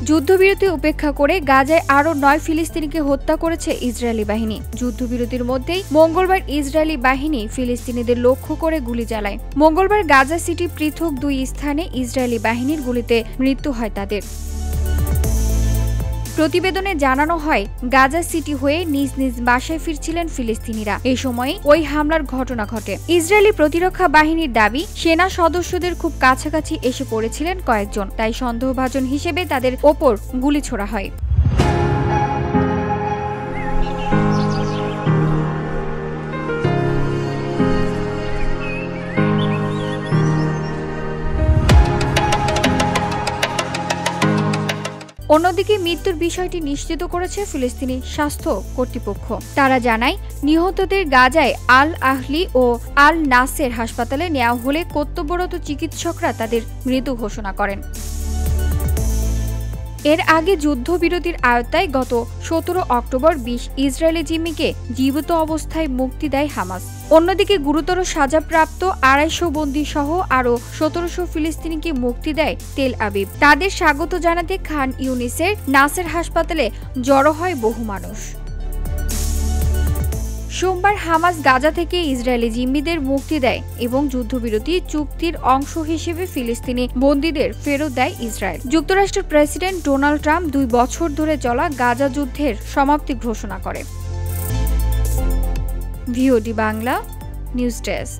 যুদ্ধবিরতি উপেক্ষা করে গাজায় আরও ৯ ফিলিস্তিনিকে হত্যা করেছে ইসরায়েলি বাহিনী। যুদ্ধবিরতির মধ্যেই মঙ্গলবার ইসরায়েলি বাহিনী ফিলিস্তিনিদের লক্ষ্য করে গুলি চালায়। মঙ্গলবার গাজা সিটি পৃথক ২ স্থানে ইসরায়েলি বাহিনীর গুলিতে মৃত্যু হয় তাদের। প্রতিবেদনে জানানো হয়, গাজা সিটি হয়ে নিজ নিজ বাসায় ফিরছিলেন ফিলিস্তিনিরা। এই সময় ওই হামলার ঘটনা ঘটে। ইসরায়েলি প্রতিরক্ষা বাহিনীর দাবি, সেনা সদস্যদের খুব কাছাকাছি এসে পড়েছিলেন কয়েকজন, তাই সন্দেহভাজন হিসেবে তাদের ওপর গুলি ছোড়া হয়। অন্যদিকে মৃত্যুর বিষয়টি নিশ্চিত করেছে ফিলিস্তিনি স্বাস্থ্য কর্তৃপক্ষ। তারা জানায়, নিহতদের গাজায় আল আহলি ও আল নাসের হাসপাতালে নেওয়া হলে কর্তব্যরত চিকিৎসকরা তাদের মৃত ঘোষণা করেন। এর আগে যুদ্ধবিরতির আওতায় গত ১৭ অক্টোবর ২০ ইসরায়েলি জিম্মিকে জীবিত অবস্থায় মুক্তি দেয় হামাস। অন্যদিকে গুরুতর সাজাপ্রাপ্ত ২৫০ বন্দী সহ আরও ১৭০০ ফিলিস্তিনিকে মুক্তি দেয় তেল আবিব। তাদের স্বাগত জানাতে খান ইউনিসের নাসের হাসপাতালে জড়ো হয় বহু মানুষ। সোমবার হামাস গাজা থেকে ইসরায়েলি জিম্মিদের মুক্তি দেয় এবং যুদ্ধবিরতি চুক্তির অংশ হিসেবে ফিলিস্তিনি বন্দীদের ফেরত দেয় ইসরায়েল। যুক্তরাষ্ট্রের প্রেসিডেন্ট ডোনাল্ড ট্রাম্প ২ বছর ধরে চলা গাজা যুদ্ধের সমাপ্তি ঘোষণা করে। VOD Bangla news desk.